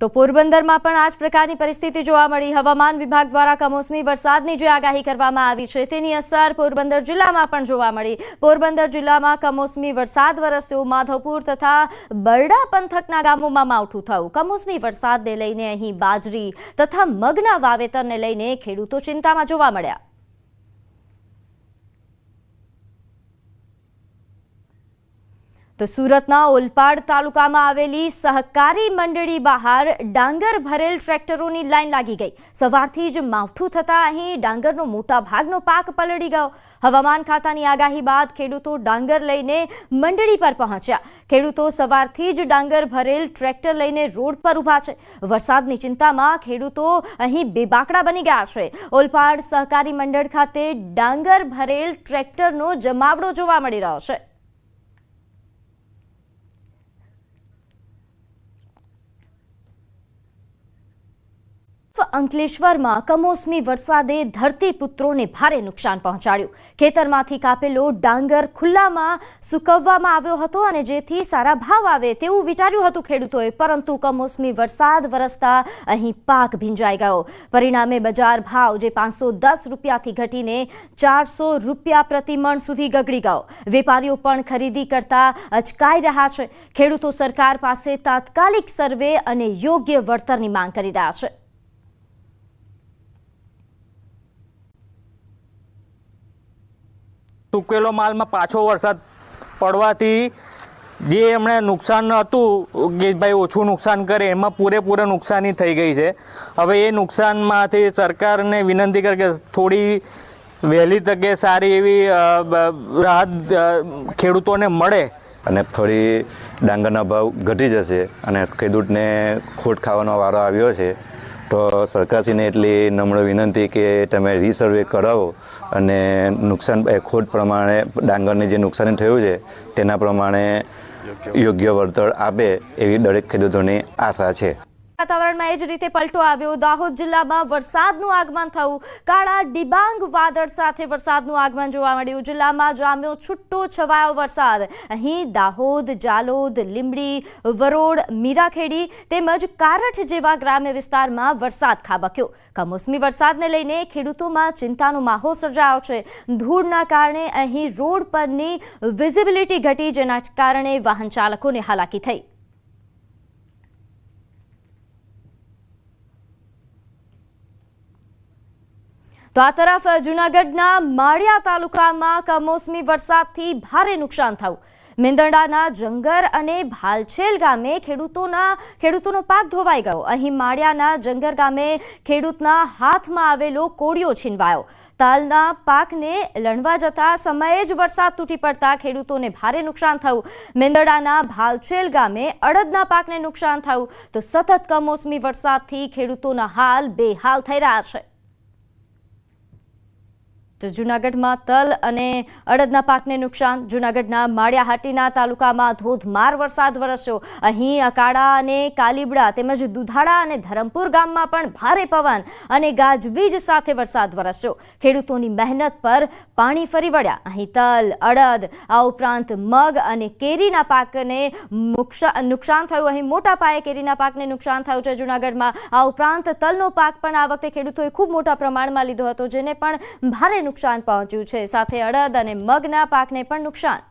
તો પોરબંદરમાં પણ આ જ પ્રકારની પરિસ્થિતિ જોવા મળી। હવામાન વિભાગ દ્વારા કમોસમી વરસાદની જે આગાહી કરવામાં આવી છે તેની અસર પોરબંદર જિલ્લામાં પણ જોવા મળી। પોરબંદર જિલ્લામાં કમોસમી વરસાદ વરસ્યો। માધવપુર તથા બરડા પંથકના ગામોમાં માવઠું થયું। કમોસમી વરસાદને લઈને અહીં બાજરી તથા મગના વાવેતરને લઈને ખેડૂતો ચિંતામાં જોવા મળ્યા। તો સુરતના ઓલપાડ તાલુકામાં આવેલી સહકારી મંડળી બહાર ડાંગર ભરેલ ટ્રેક્ટરોની લાઈન લાગી ગઈ। સવારથી જ માવઠું થતા અહીં ડાંગરનો મોટા ભાગનો પાક પલળી ગયો। હવામાન ખાતાની આગાહી બાદ ખેડૂતો ડાંગર લઈને મંડળી પર પહોંચ્યા। ખેડૂતો સવારથી જ ડાંગર ભરેલ ટ્રેક્ટર લઈને રોડ પર ઊભા છે। વરસાદની ચિંતામાં ખેડૂતો અહીં બેબાકડા બની ગયા છે। ઓલપાડ સહકારી મંડળ ખાતે ડાંગર ભરેલ ટ્રેક્ટરનો જમાવડો જોવા મળી રહ્યો છે। અંકલેશ્વરમાં કમોસમી વરસાદે ધરતીપુત્રોને ભારે નુકસાન પહોંચાડ્યું। ખેતરમાંથી કાપેલો ડાંગર ખુલ્લામાં સૂકવવામાં આવ્યો હતો અને જેથી સારા ભાવ આવે તેવું વિચાર્યું હતું ખેડૂતોએ, પરંતુ કમોસમી વરસાદ વરસતા અહીં પાક ભીંજાઈ ગયો। પરિણામે બજાર ભાવ જે 510 રૂપિયાથી ઘટીને 400 રૂપિયા પ્રતિ મણ સુધી ગગડી ગયો। વેપારીઓ પણ ખરીદી કરતા અચકાઈ રહ્યા છે। ખેડૂતો સરકાર પાસે તાત્કાલિક સર્વે અને યોગ્ય વળતરની માંગ કરી રહ્યા છે। સૂકેલો માલમાં પાછો વરસાદ પડવાથી જે એમણે નુકસાન હતું કે ભાઈ ઓછું નુકસાન કરે એમાં પૂરેપૂરા નુકસાની થઈ ગઈ છે। હવે એ નુકસાનમાંથી સરકારને વિનંતી કરે કે થોડી વહેલી તકે સારી એવી રાહત ખેડૂતોને મળે અને થોડી ડાંગરના ભાવ ઘટી જશે અને ખેડૂતને ખોટ ખાવાનો વારો આવ્યો છે તો સરકારશ્રીને એટલી નમ્ર વિનંતી કે તમે રીસર્વે કરાવો અને નુકસાન ખોટ પ્રમાણે ડાંગરને જે નુકસાન થયું છે તેના પ્રમાણે યોગ્ય વળતર આપે એવી દરેક ખેડૂતોની આશા છે। વાતાવરણમાં એ જ રીતે પલટો આવ્યો। દાહોદ જિલ્લામાં વરસાદનું આગમન થયું। કાળા ડિબાંગ વાદળ સાથે વરસાદનું આગમન જોવા મળ્યું। જિલ્લામાં જામ્યો છૂટો છવાયો વરસાદ। અહીં દાહોદ, જાલોદ, લીંબડી, વરોડ, મીરાખેડી તેમજ કારઠ જેવા ગ્રામ્ય વિસ્તારમાં વરસાદ ખાબક્યો। કમોસમી વરસાદને લઈને ખેડૂતોમાં ચિંતાનો માહોલ સર્જાયો છે। ધૂળના કારણે અહીં રોડ પરની વિઝિબિલિટી ઘટી, જેના કારણે વાહન ચાલકોને હાલાકી થઈ। તો આ તરફ જૂનાગઢના માળિયા તાલુકામાં કમોસમી વરસાદથી ભારે નુકસાન થયું। મેંદરડાના જંગર અને ભાલછેલ ગામે ખેડૂતોનો પાક ધોવાઈ ગયો। અહીં માળિયાના જંગર ગામે ખેડૂતના હાથમાં આવેલો કોળિયો છીનવાયો। તાલના પાકને લણવા જતા સમયે જ વરસાદ તૂટી પડતા ખેડૂતોને ભારે નુકસાન થયું। મેંદરડાના ભાલછેલ ગામે અડદના પાકને નુકસાન થયું। તો સતત કમોસમી વરસાદથી ખેડૂતોના હાલ બેહાલ થઈ રહ્યા છે। તો જૂનાગઢમાં તલ અને અડદના પાકને નુકસાન। જૂનાગઢના માળિયાહાટીના તાલુકામાં ધોધમાર વરસાદ વરસ્યો। અહીં અકાળા અને કાલીબડા તેમજ દુધાળા અને ધરમપુર ગામમાં પણ ભારે પવન અને ગાજવીજ સાથે વરસાદ વરસ્યો। ખેડૂતોની મહેનત પર પાણી ફરી વળ્યા। અહીં તલ, અડદ આ ઉપરાંત મગ અને કેરીના પાકને નુકસાન થયું। અહીં મોટા પાયે કેરીના પાકને નુકસાન થયું છે જૂનાગઢમાં। આ ઉપરાંત તલનો પાક પણ આ વખતે ખેડૂતોએ ખૂબ મોટા પ્રમાણમાં લીધો હતો, જેને પણ ભારે નુકસાન પહોંચ્યું છે। સાથે અડદ અને મગના પાકને પણ નુકસાન।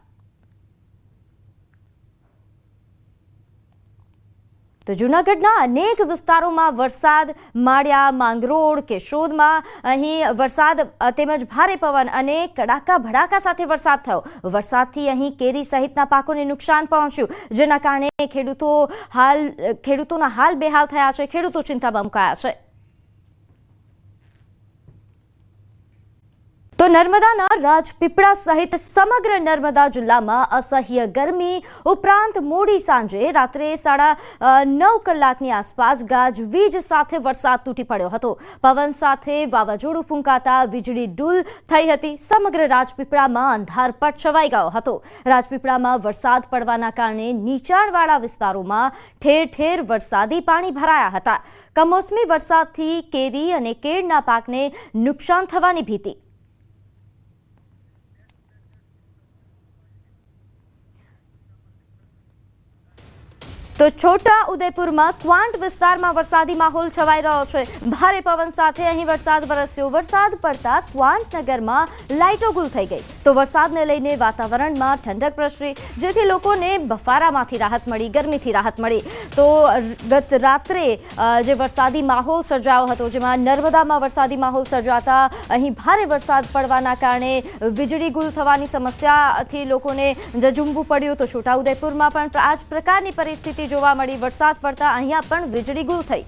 તો જૂનાગઢના અનેક વિસ્તારોમાં વરસાદ। માળિયા, માંગરોળ, કેશોદમાં અહીં વરસાદ તેમજ ભારે પવન અને કડાકા ભડાકા સાથે વરસાદ થયો। વરસાદથી અહીં કેરી સહિતના પાકોને નુકસાન પહોંચ્યું, જેના કારણે ખેડૂતોના હાલ બેહાલ થયા છે। ખેડૂતો ચિંતામાં મુકાયા છે। તો નર્મદાના રાજપીપળા સહિત સમગ્ર નર્મદા જિલ્લામાં અસહ્ય ગરમી ઉપરાંત મોડી સાંજે રાત્રે 9:30 કલાકની આસપાસ ગાજવીજ સાથે વરસાદ તૂટી પડ્યો હતો। પવન સાથે વાવાઝોડું ફૂંકાતા વીજળી ડૂલ થઈ હતી। સમગ્ર રાજપીપળામાં અંધારપટ છવાઈ ગયો હતો। રાજપીપળામાં વરસાદ પડવાના કારણે નીચાણવાળા વિસ્તારોમાં ઠેર ઠેર વરસાદી પાણી ભરાયા હતા। કમોસમી વરસાદથી કેરી અને કેળના પાકને નુકસાન થવાની ભીતિ। તો છોટા ઉદેપુરમાં ક્વાંટ વિસ્તારમાં વરસાદી માહોલ છવાઈ રહ્યો છે. ભારે પવન સાથે અહીં વરસાદ વરસ્યો. વરસાદ પડતા ક્વાંટ નગરમાં લાઇટો ગુલ થઈ ગઈ. તો વરસાદને લઈને વાતાવરણમાં ઠંડક પ્રસરી, જેથી લોકોને બફારામાંથી રાહત મળી, ગરમીથી રાહત મળી. તો ગત રાત્રે જે વરસાદી માહોલ સર્જાયો હતો, જેમાં નર્મદામાં વરસાદી માહોલ સર્જાતા અહીં ભારે વરસાદ પડવાના કારણે વીજળી ગુલ થવાની સમસ્યાથી લોકોને ઝઝૂમવું પડ્યું. તો છોટાઉદેપુરમાં પણ આ જ પ્રકારની પરિસ્થિતિ જોવા મળી. વરસાદ પડતા અહીંયા પણ વીજળી ગુલ થઈ.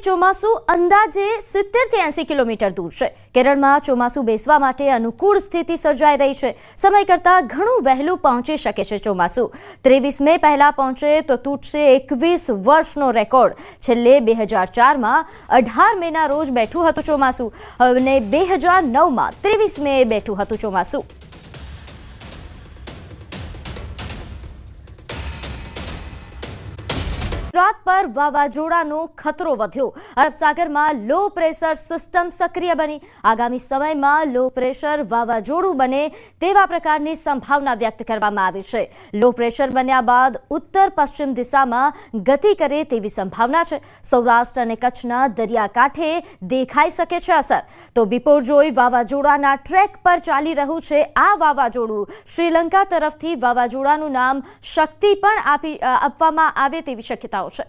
ચોમાસું અંદાજે 70 થી 80 કિલોમીટર દૂર છે. કેરળમાં ચોમાસું બેસવા માટે અનુકૂળ સ્થિતિ સર્જાઈ રહી છે. સમય કરતાં ઘણું વહેલું પહોંચી શકે છે ચોમાસું. 23 મે પહેલા પહોંચે તો તૂટશે 21 વર્ષનો રેકોર્ડ. છેલ્લે 2004માં 18 મેના રોજ બેઠું હતું ચોમાસું અને 2009માં 23 મે બેઠું હતું ચોમાસું. ગુજરાત પર વાવાઝોડાનો ખતરો વધ્યો. અરબ સાગરમાં લો પ્રેશર સિસ્ટમ સક્રિય બની. આગામી સમયમાં લો પ્રેશર વાવાઝોડું બને તેવા પ્રકારની સંભાવના વ્યક્ત કરવામાં આવી છે. લો પ્રેશર બન્યા બાદ ઉત્તર પશ્ચિમ દિશામાં ગતિ કરે તેવી સંભાવના છે. સૌરાષ્ટ્ર અને કચ્છના દરિયાકાંઠે દેખાઈ શકે છે અસર. તો બિપોરજોય વાવાઝોડાના ટ્રેક પર ચાલી રહ્યું છે આ વાવાઝોડું. શ્રીલંકા તરફથી વાવાઝોડાનું નામ શક્તિ પણ આપવામાં આવે તેવી શક્યતાઓ છે.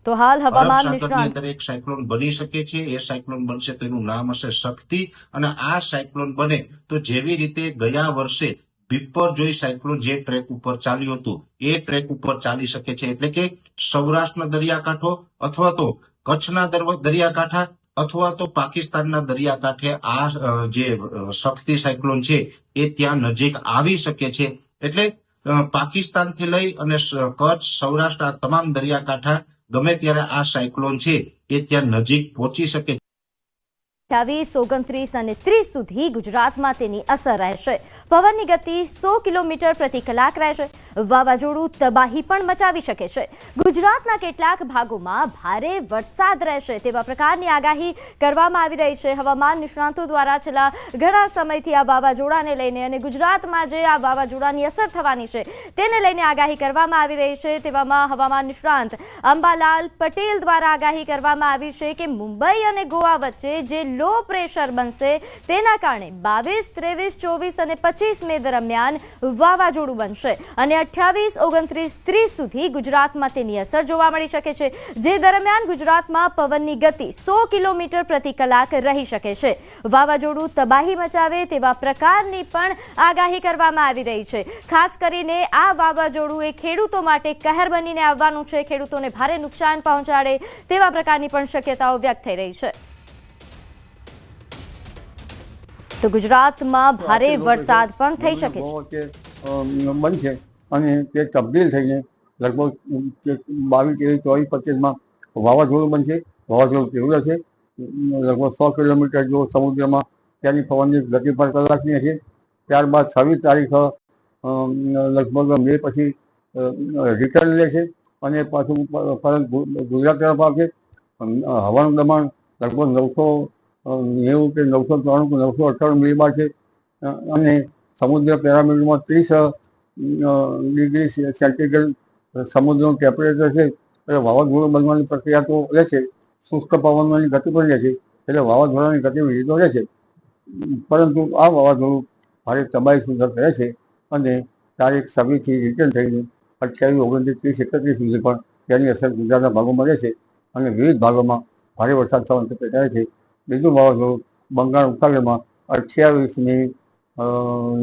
તો હાલ હવામાન નિષ્ણાત એક સાયક્લોન બની શકે છે. એ સાયક્લોન બનશે તો એનું નામ હશે શક્તિ. અને આ સાયક્લોન બને તો જેવી રીતે ગયા વર્ષે બિપરજોય સાયક્લોન જે ટ્રેક ઉપર ચાલ્યું હતું એ ટ્રેક ઉપર ચાલી શકે છે. એટલે કે સૌરાષ્ટ્રનો દરિયાકાંઠો અથવા તો કચ્છના દરિયાકાંઠા અથવા તો પાકિસ્તાનના દરિયાકાંઠે આ જે શક્તિ સાયક્લોન છે એ ત્યાં નજીક આવી શકે છે. એટલે પાકિસ્તાનથી લઈ અને કચ્છ, સૌરાષ્ટ્ર આ તમામ દરિયાકાંઠા ગમે ત્યારે આ સાયક્લોન છે એ ત્યાં નજીક પહોંચી શકે. 28, 29 અને 30 સુધી ગુજરાતમાં તેની અસર રહેશે. પવનની ગતિ 100 કિલોમીટર પ્રતિ કલાક રહેશે. વાવાઝોડું તબાહી પણ મચાવી શકે છે. ગુજરાતના કેટલાક ભાગોમાં ભારે વરસાદ રહેશે તેવા પ્રકારની આગાહી કરવામાં આવી રહી છે. હવામાન નિષ્ણાતો દ્વારા છેલ્લા ઘણા સમયથી આ વાવાઝોડાને લઈને અને ગુજરાતમાં જે આ વાવાઝોડાની અસર થવાની છે તેને લઈને આગાહી કરવામાં આવી રહી છે. તેવામાં હવામાન નિષ્ણાંત અંબાલાલ પટેલ દ્વારા આગાહી કરવામાં આવી છે કે મુંબઈ અને ગોવા વચ્ચે જે લો પ્રેશર બનશે તેના કારણે 22, 23, 24 અને 25 મે દરમિયાન વાવાઝોડું બનશે અને 28, 29, 30 સુધી ગુજરાતમાં તેની અસર જોવા મળી શકે છે. જે દરમિયાન ગુજરાતમાં પવનની ગતિ 100 કિલોમીટર પ્રતિ કલાક રહી શકે છે. વાવાઝોડું તબાહી મચાવે તેવા પ્રકારની પણ આગાહી કરવામાં આવી રહી છે. ખાસ કરીને આ વાવાઝોડું એ ખેડૂતો માટે કહેર બનીને આવવાનું છે. ખેડૂતોને ભારે નુકસાન પહોંચાડે તેવા પ્રકારની પણ શક્યતાઓ વ્યક્ત થઈ રહી છે. તો ગુજરાતમાં ભારે વરસાદ પણ થઈ શકે છે. બનશે અને તે તબદીલ થઈને લગભગ 22, 23, 24, 25માં વાવાઝોડું બનશે. વાવાઝોડું તીવ્ર છે. લગભગ 100 કિલોમીટર જો સમુદ્રમાં ત્યાંની પવનની ગતિ પર કલાકની હશે. ત્યારબાદ 26 તારીખ લગભગ મે પછી રિટર્ન લેશે અને પાછું પરત ગુજરાત તરફ આવશે. હવાનું દબાણ લગભગ 990 કે 993 કે 998 મિલીબાર છે અને સમુદ્ર પેરામીટરમાં 30 ડિગ્રી સેન્ટીગ્રેડ સમુદ્રનું ટેમ્પરેચર છે. એટલે વાવાઝોડું બનવાની પ્રક્રિયા તો રહેશે. શુષ્ક પવનની ગતિ પણ રહેશે. એટલે વાવાઝોડાની ગતિવિધિ તો રહેશે. પરંતુ આ વાવાઝોડું ભારે તબાહી સુધર કરે છે અને તારીખ 26થી રિટર્ન થઈને 28, 29, 30, 31 સુધી પણ તેની અસર ગુજરાતના ભાગોમાં રહેશે અને વિવિધ ભાગોમાં ભારે વરસાદ થવાની શક્યતા છે. બીજું વાવાઝોડું બંગાળ ઉપસાગરમાં 28મી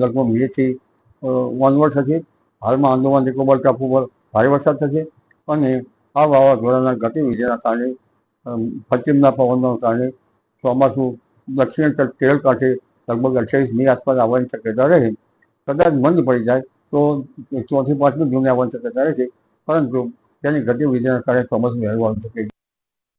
લગભગ મેથી ઓનવર્ડ થશે. હાલમાં આંદોમાન નિકોબાર ટાપુ પર ભારે વરસાદ થશે અને આ વાવાઝોડાના ગતિવિધિના કારણે પશ્ચિમના પવનના કારણે ચોમાસું દક્ષિણ કેરળ કાંઠે લગભગ 28 મે આસપાસ આવવાની શક્યતા રહે. કદાચ મંદ પડી જાય તો 4થી 5મી જૂને આવવાની શક્યતા રહેશે. પરંતુ તેની ગતિવિધિના કારણે ચોમાસું વહેલું આવી શકે છે.